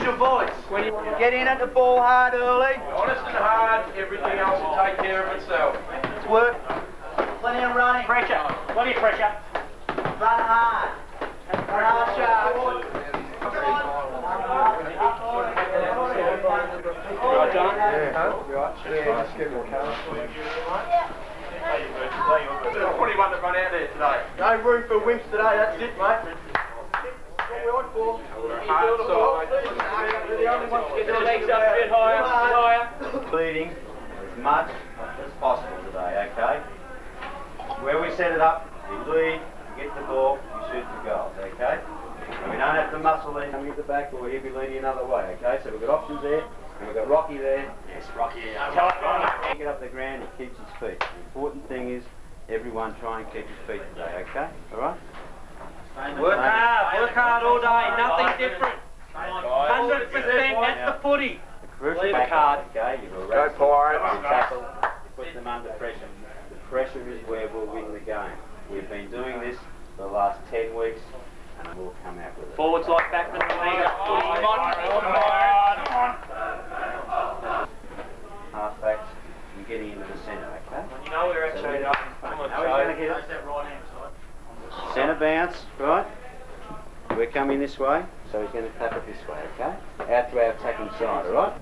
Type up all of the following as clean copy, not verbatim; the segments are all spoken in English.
your voice. Get in at the ball hard early. Honest and hard, everything else will take care of itself. Work. Plenty of running. Pressure. Plenty of pressure. Run hard. Run hard, sharp. Right, John? Yeah, just get more colour. 21 to run out there today. No room for wimps today, that's it, mate. What we on for? Hard side. We're the only ones to get The legs up a bit higher, Leading as much as possible today, okay? Where we set it up, you lead, you get the ball, you shoot the goals, okay? And we don't have to muscle in coming at the back or he'll be leading another way, okay? So we've got options there, and we've got Rocky there. Yes, Rocky. Get up the ground and keeps his feet. The important thing is everyone try and keep his feet today, okay? Alright? Work hard all day, nothing different. 100%, that's the footy. Leave a card. Okay, you Go Pirates. tackle, you put them under pressure. The pressure is where we'll win the game. We've been doing this for the last 10 weeks and we'll come out with it. Forwards like backman and leader. Halfbacks and getting into the centre, okay? You know we're actually up. Now we're going to get it. Centre bounce, right? We're coming this way, so he's going to tap it this way, okay? Out to our attacking side, alright?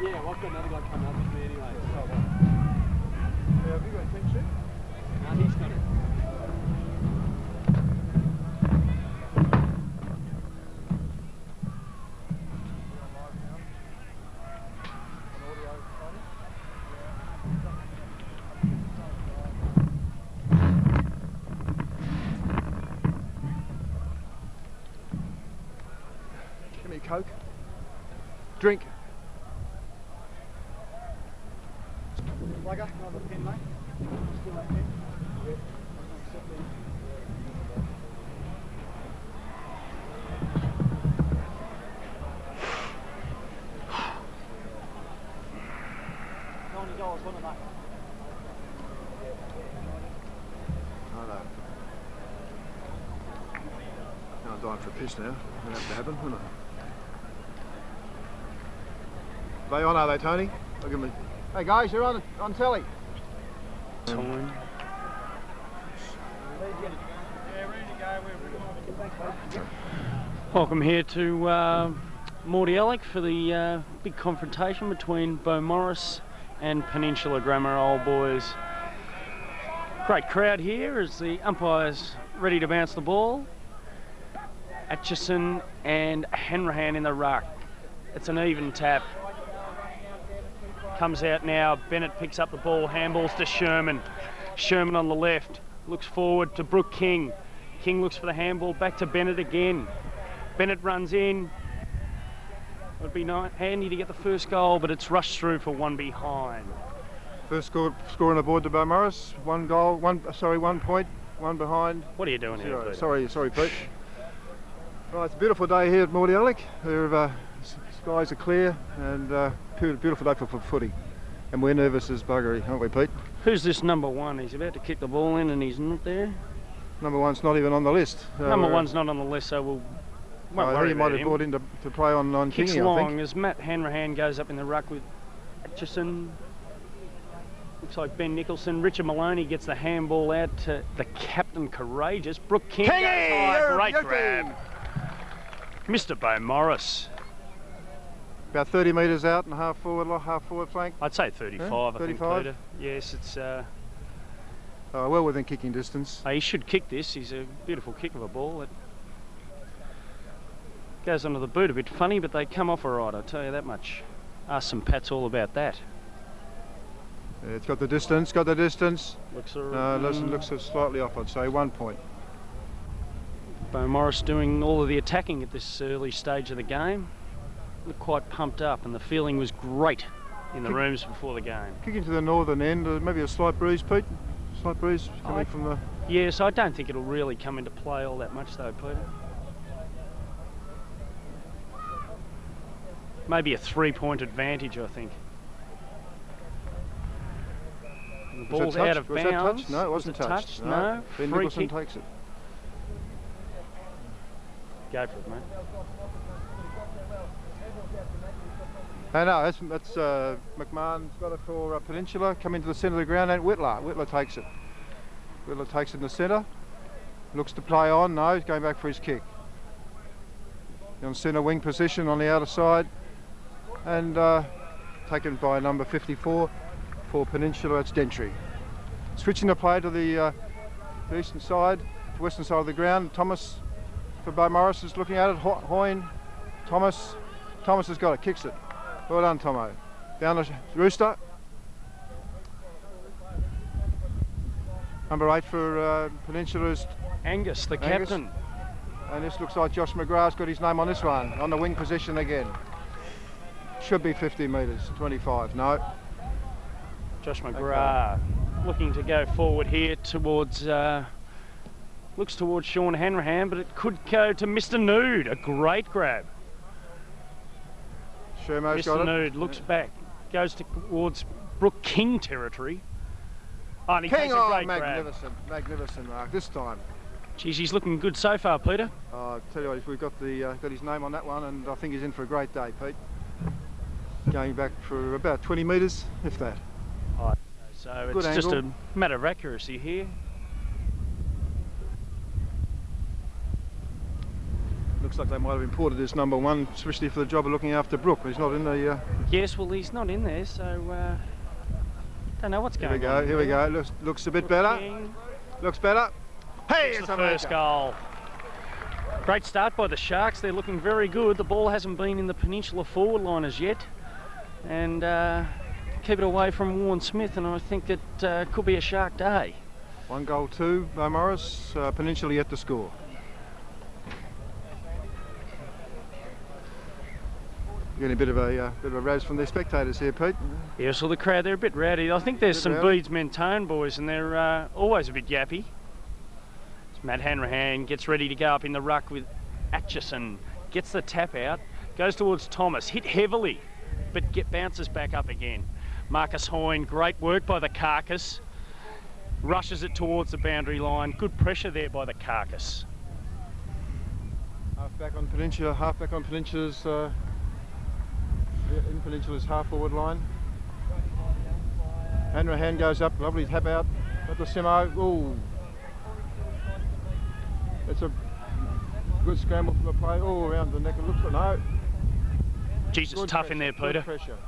Yeah, well, I've got another guy coming up with me anyway. So, yeah, have you got a team sheet? No, he's got it. Give me a Coke. Drink. Slugger, another pen, mate. Still that pen? Yeah. $90, wasn't it? I know. I'm dying for a piss now. That'll have to happen, wouldn't it? They on, are they, Tony? Look at me. Hey guys, you're on telly. Time. Welcome here to Mordialloc for the big confrontation between Beaumaris and Peninsula Grammar Old Boys. Great crowd here as the umpires ready to bounce the ball. Atchison and Hanrahan in the ruck. It's an even tap. Comes out now, Bennett picks up the ball, handballs to Sherman. Sherman on the left, looks forward to Brooke King. King looks for the handball, back to Bennett again. Bennett runs in. It would be handy to get the first goal, but it's rushed through for one behind. First score on the board to Beaumaris. 1 goal, 1 point, 1 behind. What are you doing here, Peter? Sorry, Pete. Right, it's a beautiful day here at Mordialloc. Skies are clear and beautiful day for footy. And we're nervous as buggery, aren't we, Pete? Who's this number one? He's about to kick the ball in and he's not there. Number one's not even on the list. Number one's not on the list, so won't I worry think he might about have him. brought in to play on Kicks Kingy, long I think. as Matt Hanrahan goes up in the ruck with Atchison. Looks like Ben Nicholson. Richard Maloney gets the handball out to the captain, Courageous. Brooke King goes high. Great grab. Mr. Beaumaris. About 30 metres out and half forward flank. I'd say 35, Yeah, I think, 35? Peter. Yes, it's Well within kicking distance. He should kick this. He's a beautiful kick of a ball. It goes onto the boot a bit funny, but they come off all right, I'll tell you that much. Ask some Pats all about that. Yeah, it's got the distance, Looks looks slightly off, I'd say, 1 point. Bo Morris doing all of the attacking at this early stage of the game. Looked quite pumped up, and the feeling was great in the rooms before the game. Kicking to the northern end, maybe a slight breeze, Pete? Slight breeze coming from the... Yes, I don't think it'll really come into play all that much though, Peter. Maybe a 3-point advantage, I think. The ball's out of bounds. Was that touched? No, it wasn't touched. No. Ben Free Nicholson kick. takes it. Go for it, mate. No, that's McMahon's got it for Peninsula. Come into the centre of the ground, and Whitler takes it. Whitler takes it in the centre. Looks to play on. No, he's going back for his kick. On centre wing position on the outer side, and taken by number 54 for Peninsula. That's Dentry. Switching the play to the eastern side, to western side of the ground. Thomas for Bo Morris is looking at it. Hoyne, Thomas has got it. Kicks it. Well done, Tomo. Down the Rooster. Number 8 for Peninsula is Angus, the Angus. captain. And this looks like Josh McGrath's got his name on this one, on the wing position again. Should be 50 metres, 25, no. Josh McGrath looking to go forward here towards, looks towards Sean Hanrahan, but it could go to Mr. Nude. A great grab. Shermo's got Mr. it. Nude looks back, goes towards Brooke King territory. Oh, and he takes a great grab. Magnificent mark this time. Geez, he's looking good so far, Peter. I'll tell you what, we've got his name on that one, and I think he's in for a great day, Pete. Going back for about 20 metres, if that. Oh, so Good it's just a angle. matter of accuracy here. Looks like they might have imported this number 1, especially for the job of looking after Brooke. He's not in the... Yes, well, he's not in there, so don't know what's Here going we on. go, here we go. Looks a bit better. King. Looks better. Hey, It's it's the a first maker. goal. Great start by the Sharks. They're looking very good. The ball hasn't been in the Peninsula forward line as yet. And keep it away from Warren Smith, and I think it could be a Shark day. 1 goal, 2 by Morris. Peninsula yet to score. Getting a bit of a razz from their spectators here, Pete. Yeah, so the crowd, they're a bit rowdy. I think there's some rowdy. Beads Mentone boys, and they're always a bit yappy. Matt Hanrahan gets ready to go up in the ruck with Atchison, gets the tap out, goes towards Thomas, hit heavily, but bounces back up again. Marcus Hoyne, great work by the Carcass, rushes it towards the boundary line. Good pressure there by the Carcass. Half back on Peninsula's in Peninsula's half forward line. Hanrahan goes up, lovely tap out at the Simo. Ooh. It's a good scramble from the play, all around the neck. It looks like no. Jesus, Good tough in there, pressure, Peter. good pressure.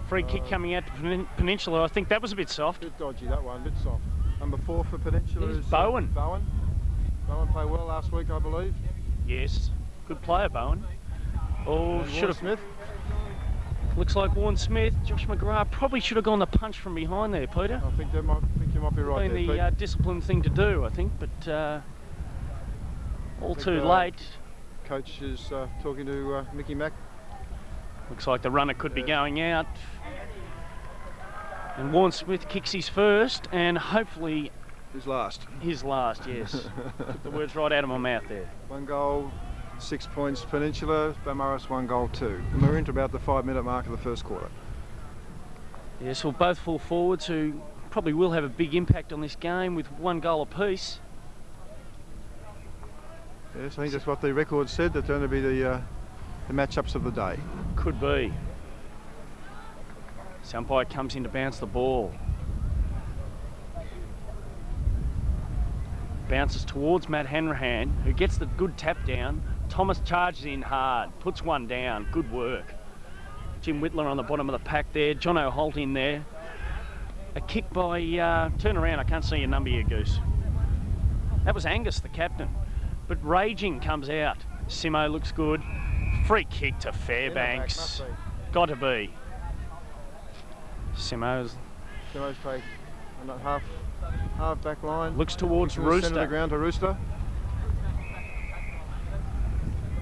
Free kick coming out to Peninsula. I think that was a bit soft. Bit dodgy that one, bit soft. Number 4 for Peninsula Here's is Bowen. Bowen played well last week, I believe. Yes, good player, Bowen. Oh, And should Warren have. Smith. Looks like Warren Smith, Josh McGrath probably should have gone the punch from behind there, Peter. I think you might be right Been there, the disciplined thing to do, I think, but all think, too late. Pete. Coach is talking to Mickey Mack. Looks like the runner could be going out. And Warren Smith kicks his first, and hopefully His last. his last, yes. Took the words right out of my mouth there. 1 goal, 6 points Peninsula. Beaumaris 1 goal, 2. And we're into about the 5-minute mark of the first quarter. Yes, well, both full forwards who probably will have a big impact on this game with 1 goal apiece. Yes, I think that's what the record said. That's going to be the matchups of the day. Could be. Umpire comes in to bounce the ball. Bounces towards Matt Hanrahan, who gets the good tap down. Thomas charges in hard, puts one down. Good work. Jim Whitler on the bottom of the pack there. John O'Holt in there. A kick by, turn around, I can't see your number here, Goose. That was Angus, the captain. But Raging comes out. Simo looks good. Free kick to Fairbanks. Got to be. Simo's take on that half back line. looks towards Centre of the Rooster. ground to Rooster.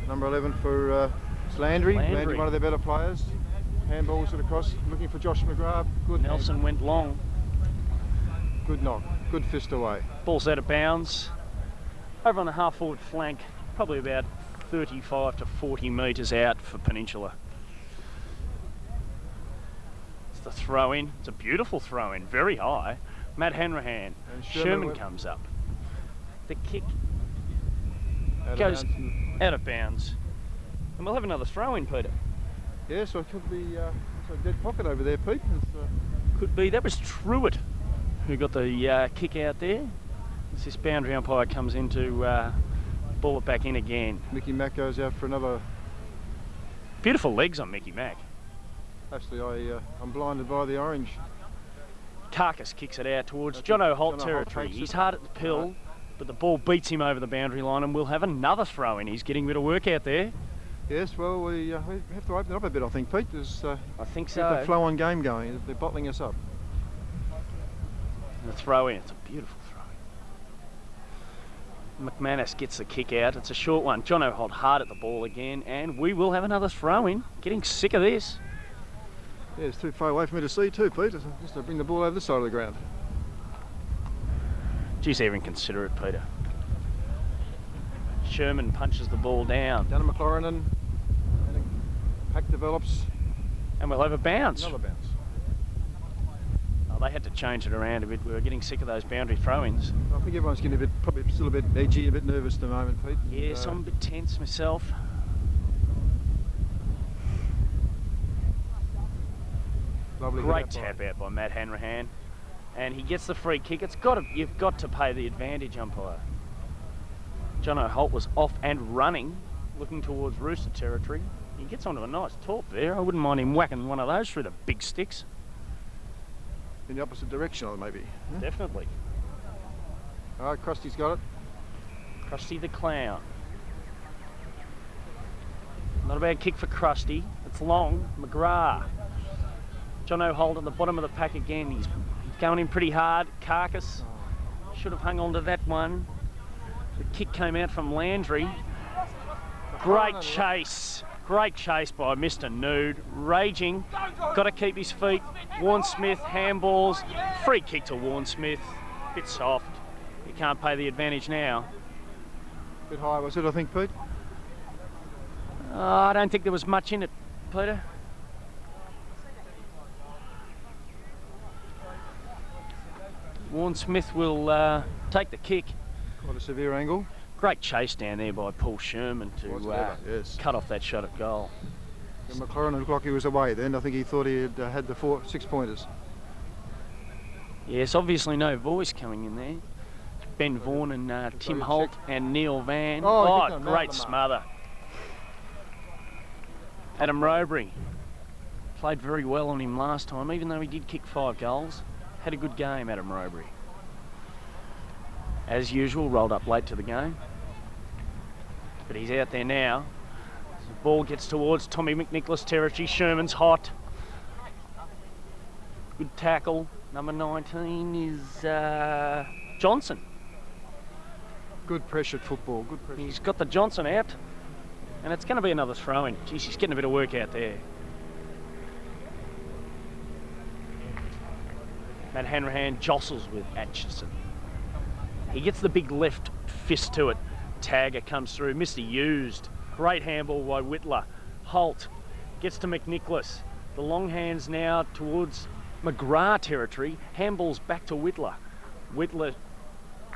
Number 11 for Landry, one of their better players. Handballs it across, looking for Josh McGrath. Good. Nelson went long. Good knock. Good fist away. Ball's out of bounds. Over on the half forward flank, probably about 35 to 40 metres out for Peninsula. It's the throw in. It's a beautiful throw in, very high. Matt Hanrahan. And Sherman comes up. The kick Out of goes bounds. out of bounds. And we'll have another throw in, Peter. Yeah, so it could be a dead pocket over there, Pete. Could be. That was Truitt who got the kick out there. As this boundary umpire comes in to ball it back in again. Mickey Mack goes out for another. Beautiful legs on Mickey Mack. Actually, I'm blinded by the orange. Carcass kicks it out towards That's John it. O'Holt John O'Holt territory. takes He's it. hard at the pill, Right. but the ball beats him over the boundary line, and we'll have another throw in. He's getting a bit of work out there. Yes, well, we have to open it up a bit, I think, Pete. There's I think get the so. flow on game going. They're bottling us up. And the throw in. It's a beautiful throw. McManus gets the kick out. It's a short one. John O'Holt hard at the ball again, and we will have another throw in. Getting sick of this. Yeah, it's too far away for me to see too, Pete. Just to bring the ball over this side of the ground. Geez, even consider it, Peter. Sherman punches the ball down, Down to McLaurin and pack develops. and we'll have a bounce. Another bounce. Oh, they had to change it around a bit. We were getting sick of those boundary throw-ins. I think everyone's getting probably still a bit edgy, a bit nervous at the moment, Pete. Yes, I'm a bit tense myself. Lovely hit Great out by- tap out by Matt Hanrahan, and he gets the free kick. You've got to pay the advantage, umpire. John O'Holt was off and running, looking towards Rooster territory. He gets onto a nice torp there. I wouldn't mind him whacking one of those through the big sticks. In the opposite direction, maybe. Definitely. All right, Krusty's got it. Krusty the Clown. Not a bad kick for Krusty. It's long. McGrath. John O'Holt at the bottom of the pack again. He's going in pretty hard. Carcass should have hung on to that one. The kick came out from Landry. Great chase. Great chase by Mr. Nude. Raging. Got to keep his feet. Warren Smith, handballs. Free kick to Warren Smith. Bit soft. You can't pay the advantage now. Bit high, was it, I think, Pete? I don't think there was much in it, Peter. Warren Smith will take the kick. Quite a severe angle. Great chase down there by Paul Sherman Was to it ever? Yes. cut off that shot at goal. And McLaurin looked like he was away then. I think he thought he had the 6 pointers. Yes, obviously no voice coming in there. Ben Vaughan and Tim check. Holt and Neil Van. Oh, Oh, he did great the mark. smother. Adam Rowbury played very well on him last time, even though he did kick 5 goals. Had a good game, Adam Rowbury. As usual, rolled up late to the game. But he's out there now. The ball gets towards Tommy McNicholas territory. Sherman's hot. Good tackle. Number 19 is Johnson. Good pressured football. Good pressure. He's got the Johnson out. And it's going to be another throw-in. Geez, he's getting a bit of work out there. Matt Hanrahan jostles with Atchison. He gets the big left fist to it. Tagger comes through. Mr. Used. Great handball by Whitler. Holt gets to McNicholas. The long hands now towards McGrath territory. Handballs back to Whitler. Whitler,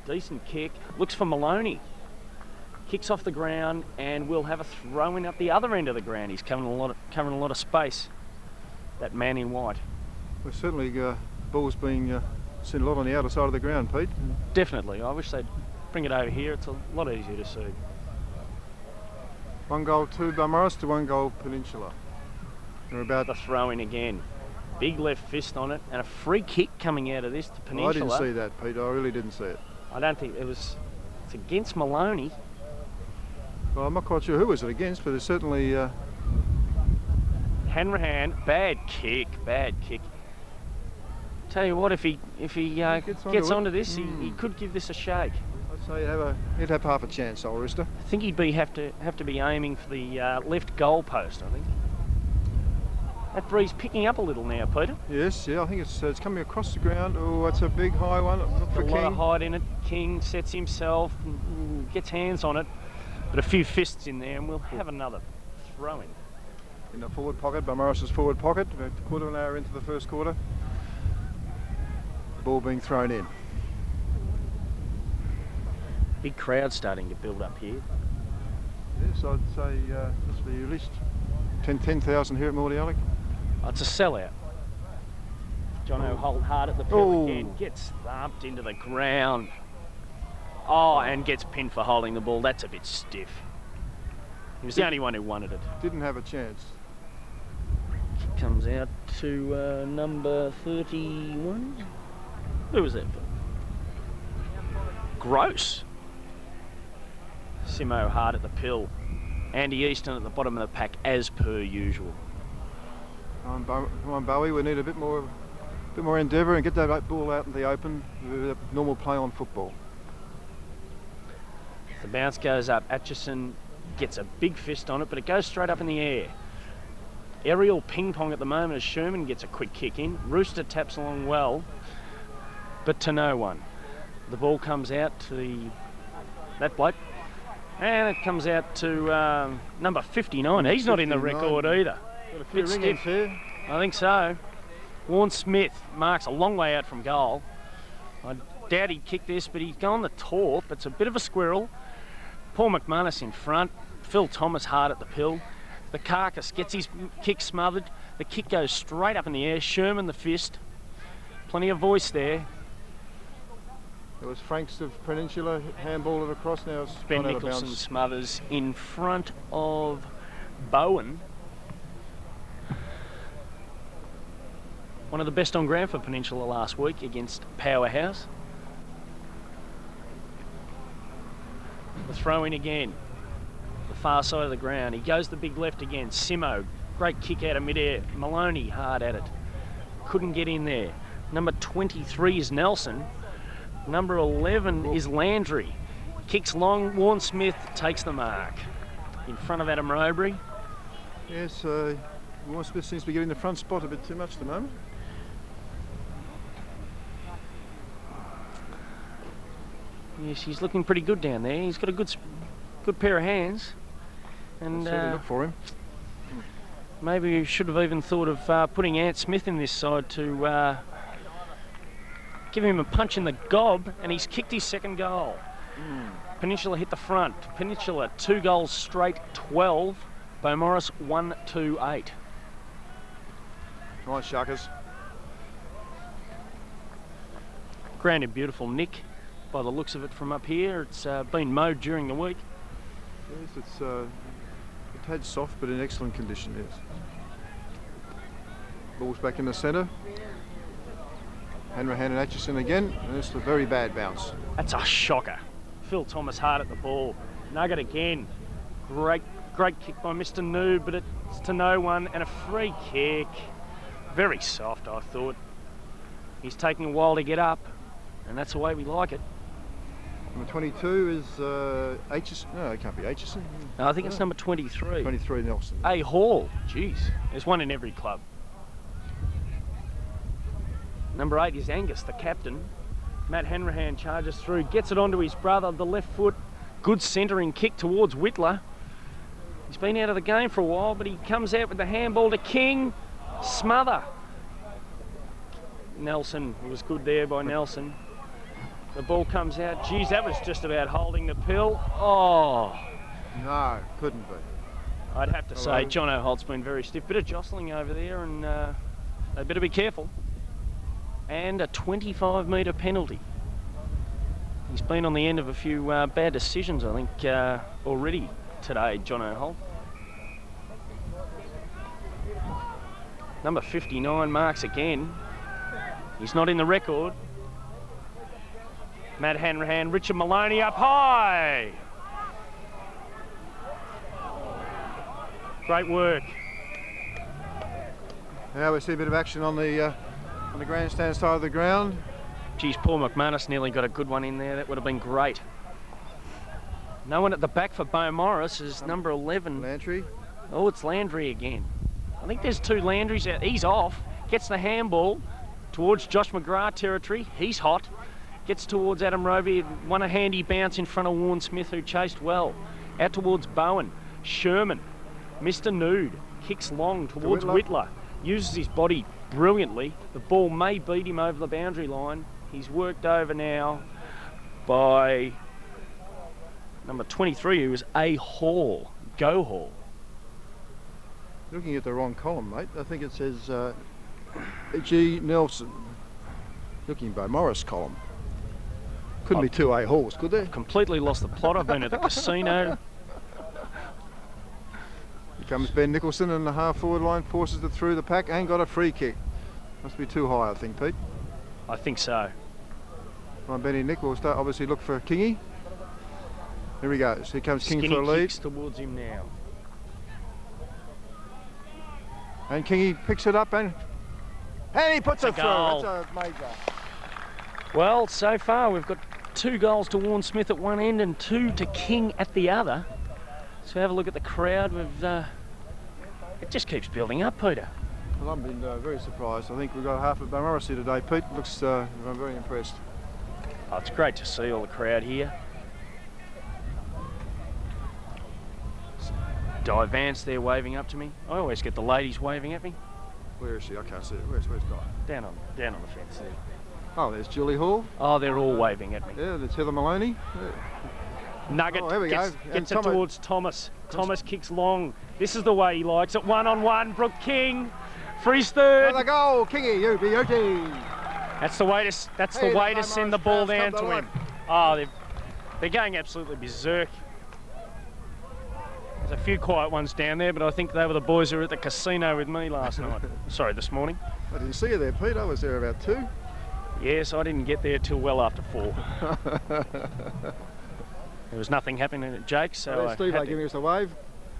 decent kick. Looks for Maloney. Kicks off the ground, and we'll have a throw-in up the other end of the ground. He's covering a lot of space. That man in white. Well, certainly ball's being seen a lot on the outer side of the ground, Pete. Definitely. I wish they'd bring it over here. It's a lot easier to see. 1 goal to Balmoral to 1 goal Peninsula. We're about The throw-in again. Big left fist on it, and a free kick coming out of this to Well, I Peninsula. didn't see that, Peter. I really didn't see it. I don't think it's against Maloney. Well, I'm not quite sure who was it against, but it's certainly... Hanrahan, bad kick. Tell you what, if he gets onto this, he could give this a shake. I'd say he'd have half a chance, old Rooster. I think he'd have to be aiming for the left goal post, I think. That breeze picking up a little now, Peter. Yes, yeah, I think it's coming across the ground. Oh, that's a big high one. Look for A lot of King. height in it. King sets himself, gets hands on it, but a few fists in there, and we'll have another throw in. In the forward pocket, by Morris's forward pocket, about a quarter of an hour into the first quarter. Ball being thrown in. Big crowd starting to build up here. Yes, I'd say must be at least 10,000 here at Mordialloc. Oh, it's a sellout. Jono Holt hard at the pill again, gets thumped into the ground. Oh, and gets pinned for holding the ball. That's a bit stiff. He was the only one who wanted it. Didn't have a chance. Comes out to number 31. Who was that? Gross. Simo hard at the pill. Andy Easton at the bottom of the pack as per usual. Come on, Bowie. We need a bit more endeavour and get that ball out in the open with a normal play on football. The bounce goes up. Atchison gets a big fist on it, but it goes straight up in the air. Aerial ping pong at the moment as Sherman gets a quick kick in. Rooster taps along well, but to no one. The ball comes out to that bloke, and it comes out to number 59. He's not in the record either. Got a few Bit ring-ins stiff. here. I think so. Warren Smith marks a long way out from goal. I doubt he'd kick this, but he's gone the torp. It's a bit of a squirrel. Paul McManus in front. Phil Thomas hard at the pill. The carcass gets his kick smothered. The kick goes straight up in the air. Sherman the fist. Plenty of voice there. It was Franks of Peninsula, handball it across. Now it's Ben gone out of Nicholson bounds. smothers in front of Bowen. One of the best on ground for Peninsula last week against Powerhouse. The throw in again. The far side of the ground. He goes the big left again. Simo, great kick out of midair. Maloney hard at it. Couldn't get in there. Number 23 is Nelson. Number 11 is Landry. Kicks long. Warren Smith takes the mark. In front of Adam Rowbury. Yes, Warren Smith seems to be getting the front spot a bit too much at the moment. Yes, he's looking pretty good down there. He's got a good pair of hands. And Certainly look for him. maybe we should have even thought of putting Ant Smith in this side to give him a punch in the gob, and he's kicked his second goal. Peninsula hit the front. Peninsula 2 goals straight, 12. Beaumaris 1-2-8. Nice Sharkers. Ground in beautiful nick by the looks of it from up here. It's been mowed during the week. Yes, it's a tad soft, but in excellent condition, yes. Ball's back in the centre. Hanrahan and Atchison again, and it's a very bad bounce. That's a shocker. Phil Thomas hard at the ball. Nugget again. Great kick by Mr. Noob, but it's to no one, and a free kick. Very soft, I thought. He's taking a while to get up, and that's the way we like it. Number 22 is Atchison. No, it can't be Atchison. No, I think it's number 23. 23 Nelson. A Hall. Jeez, there's one in every club. Number 8 is Angus, the captain. Matt Hanrahan charges through, gets it onto his brother, the left foot. Good centering kick towards Whitler. He's been out of the game for a while, but he comes out with the handball to King. Smother. Nelson, it was good there by Nelson. The ball comes out. Geez, that was just about holding the pill. Oh. No, couldn't be. I'd have to say Jono Holt's been very stiff. Bit of jostling over there, and they better be careful. And a 25-metre penalty. He's been on the end of a few bad decisions, I think, already today, Jono Holt. Number 59 marks again. He's not in the record. Matt Hanrahan, Richard Maloney up high. Great work. Now we see a bit of action on the grandstand side of the ground. Geez, Paul McManus nearly got a good one in there. That would have been great. No one at the back for Bo Morris is number 11. Lantry. Oh, it's Landry again. I think there's two Landrys out. He's off. Gets the handball towards Josh McGrath territory. He's hot. Gets towards Adam Rovey. Won a handy bounce in front of Warren Smith, who chased well. Out towards Bowen. Sherman. Mr. Nude. Kicks long towards Whitler. Uses his body brilliantly. The ball may beat him over the boundary line. He's worked over now by number 23, who is A. Hall. Go Hall. Looking at the wrong column, mate. I think it says G. Nelson. Looking by Morris column. Couldn't be two A. Halls, could there? Completely lost the plot. I've been at the casino. Here comes Ben Nicholson in the half-forward line, forces it through the pack and got a free kick. Must be too high, I think, Pete. I think so. Come on, Benny Nick will start, obviously look for Kingy. Here he goes. Here comes King Skinny for a lead. kicks towards him now. And Kingy picks it up and he puts it through. goal. That's a major. Well, so far we've got 2 goals to Warren Smith at one end and 2 to King at the other. So have a look at the crowd. It just keeps building up, Peter. Well, I've been very surprised. I think we've got half of Morris here today, Pete. Looks, I'm very impressed. Oh, it's great to see all the crowd here. Di Vance there waving up to me. I always get the ladies waving at me. Where is she? I can't see it. Where's Di? Down on the fence there. Oh, there's Julie Hall. Oh, they're all waving at me. Yeah, there's Heather Maloney. Nugget Oh, here we gets, go. gets And it towards Thomas. Thomas kicks long. This is the way he likes it. 1-on-1. Brooke King. Freeze third. Another goal, Kingy, you beauty. That's the way to send the ball down to him. Oh, they're going absolutely berserk. There's a few quiet ones down there, but I think they were the boys who were at the casino with me last night. Sorry, this morning. I didn't see you there, Pete. I was there about 2. Yes, I didn't get there till well after 4. There was nothing happening at Jake's, so There's I Steve had to. giving us a wave.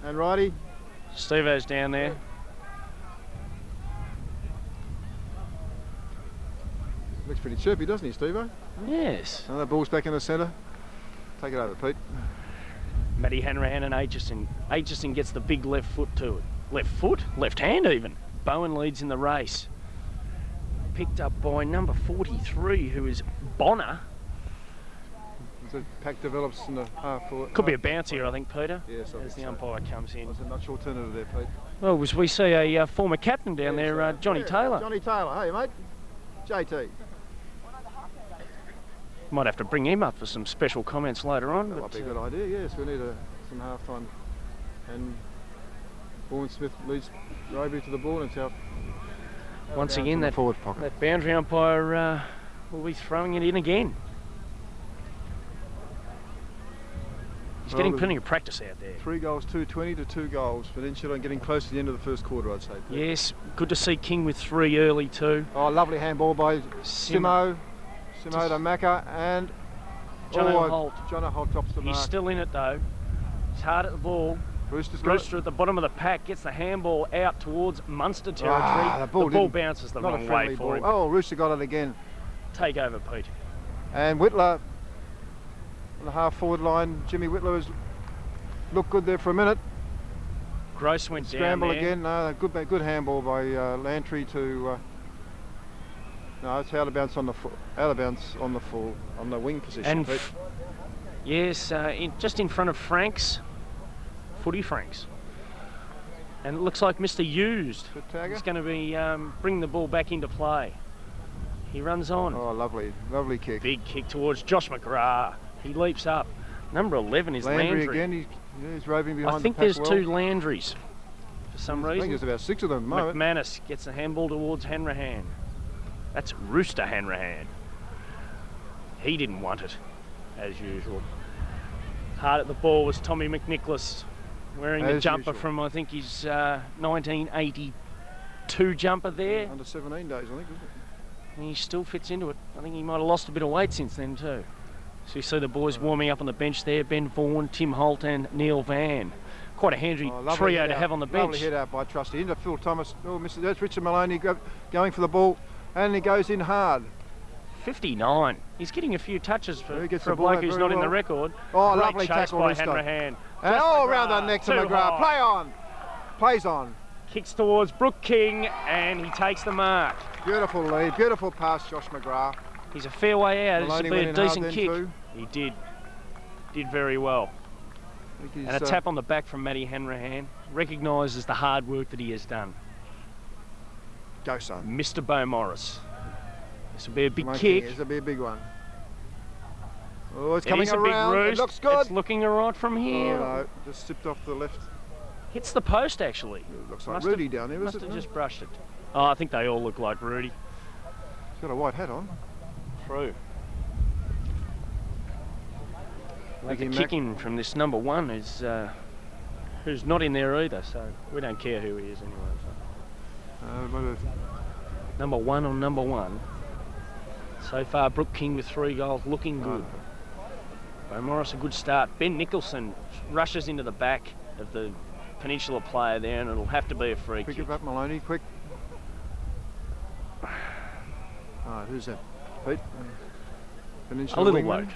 And Righty. Steve-O's down there. Looks pretty chirpy, doesn't he, Steve-O? Yes. Another ball's back in the centre. Take it over, Pete. Matty Hanrahan and Aitchison. Aitchison gets the big left foot to it. Left foot? Left hand even. Bowen leads in the race. Picked up by number 43, who is Bonner. As the pack develops in the half forward. Could be a bounce here, I think, Peter, Yes, I as think the so. umpire comes in. There's a much alternative there, Pete. Well, we see a former captain down there, Johnny Taylor. Johnny Taylor, hey mate. JT. Might have to bring him up for some special comments later on. That But, might be a good idea, yes. We need some half time. And Warren Smith leads Roby to the ball and it's out. once down again, to the that forward pocket. that boundary umpire will be throwing it in again. He's Well, getting plenty of practice out there. 3 goals, 2-20 to 2 goals. Peninsula and getting close to the end of the first quarter, I'd say. Pete. Yes, good to see King with 3 early too. Oh, lovely handball by Simo to Macca and Jono Holt. Jono Holt drops the He's mark. still in it though. He's hard at the ball. Brewster's got it. Brewster at the bottom of the pack gets the handball out towards Munster territory. The the ball ball didn't- bounces the Not a wrong friendly way for ball. him. Oh, Rooster got it again. Take over, Pete. And Whitler on the half forward line. Jimmy Whitler has looked good there for a minute. Gross went down Scramble there. again. No, good handball by Lantry to. No, it's out of bounds on the on the wing position. And Pete. yes, just in front of Franks, footy Franks. And it looks like Mr. Used Good tagger. is going to be bring the ball back into play. He runs on. Oh, lovely kick. Big kick towards Josh McGrath. He leaps up. Number 11 is Landry. Again. He's roving behind I think the pack there's well. 2 Landrys for some I think reason. there's about 6 of them at the moment. McManus gets the handball towards Hanrahan. That's Rooster Hanrahan. He didn't want it, as usual. Hard at the ball was Tommy McNicholas, wearing the As jumper usual. from, I think, his 1980 2 jumper there. Under 17 days, I think, wasn't it? And he still fits into it. I think he might have lost a bit of weight since then too. So you see the boys warming up on the bench there, Ben Vaughan, Tim Holt and Neil Van. Quite a handy trio to have on the bench. Lovely hit out by Trusty into Phil Thomas. Oh, that's Richard Maloney going for the ball, and he goes in hard. 59. He's getting a few touches for a ball bloke who's not in the record. Oh, Great lovely chase tackle, by Risto. Hanrahan. And around the neck to too McGrath. high. Play on. Plays on. Kicks towards Brooke King and he takes the mark. Beautiful lead. Beautiful pass, Josh McGrath. He's a fair way out. Maloney This will be went a in hard decent then kick. too. He did. Did very well. I think And a he's, tap on the back from Matty Hanrahan. Recognises the hard work that he has done. Go, son. Mr. Bo Morris. This will be a big Monkey, kick. This will be a big one. Oh, it's It coming is a around. big It roost. looks good. It's looking alright from here. Oh, no, just sipped off the left. Hits the post actually. It looks like Must Rudy have- down there, Must isn't have it? just brushed it. Oh, I think they all look like Rudy. He's got a white hat on. True. Like a Mickey kick in from this number 1 who's not in there either, so we don't care who he is anyway. So. Number 1 on number 1. So far, Brooke King with 3 goals, looking good. Bo Morris, a good start. Ben Nicholson rushes into the back of the Peninsula player there, and it'll have to be a free Pick kick. it up, Maloney, quick. Oh, who's that? Pete? Peninsula A little wingman? bloke.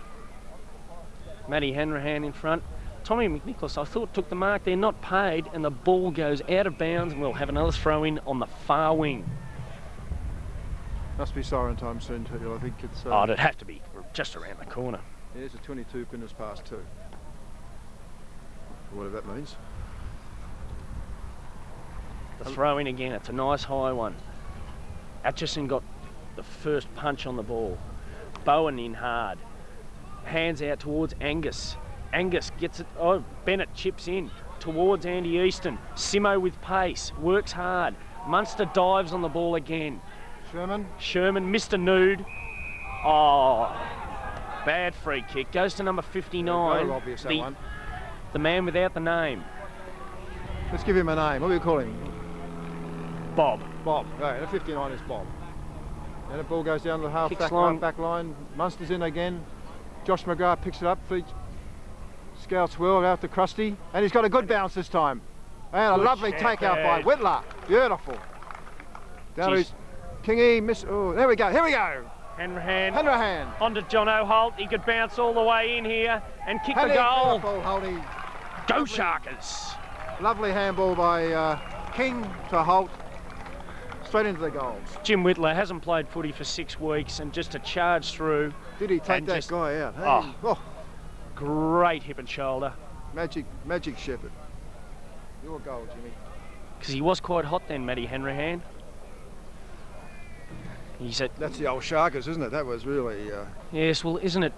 Matty Hanrahan in front. Tommy McNicholas, I thought, took the mark. They're not paid, and the ball goes out of bounds, and we'll have another throw in on the far wing. Must be siren time soon too. I think it's. Oh, it'd have to be just around the corner. There's a 22 pinners past 2. Whatever that means. The throw in again. It's a nice high one. Atchison got the first punch on the ball. Bowen in hard. Hands out towards Angus. Angus gets it. Oh, Bennett chips in towards Andy Easton. Simo with pace. Works hard. Munster dives on the ball again. Sherman, Mr. Nude. Oh, bad free kick. Goes to number 59. Very obvious, that one. The man without the name. Let's give him a name. What do we call him? Bob. Bob. Right, the 59 is Bob. And the ball goes down the half Kicks back line. Munster's in again. Josh McGrath picks it up. Scouts well out to Krusty. And he's got a good bounce this time. And a Good lovely shepherd. takeout by Whitler. Beautiful. Down to his Kingy. Miss. Oh, there we go. Here we go. Hanrahan. On to John O'Holt. He could bounce all the way in here and kick the goal. Go Sharkers. Lovely handball by King to Holt. Straight into the goals. Jim Whitler hasn't played footy for 6 weeks, and just to charge through. Did he take and that just- guy out? Hey. Oh. Great hip and shoulder. Magic shepherd. Your goal, Jimmy. Because he was quite hot then, Matty Hanrahan. He said, That's the old Sharkers, isn't it? That was really. yes, well, isn't it?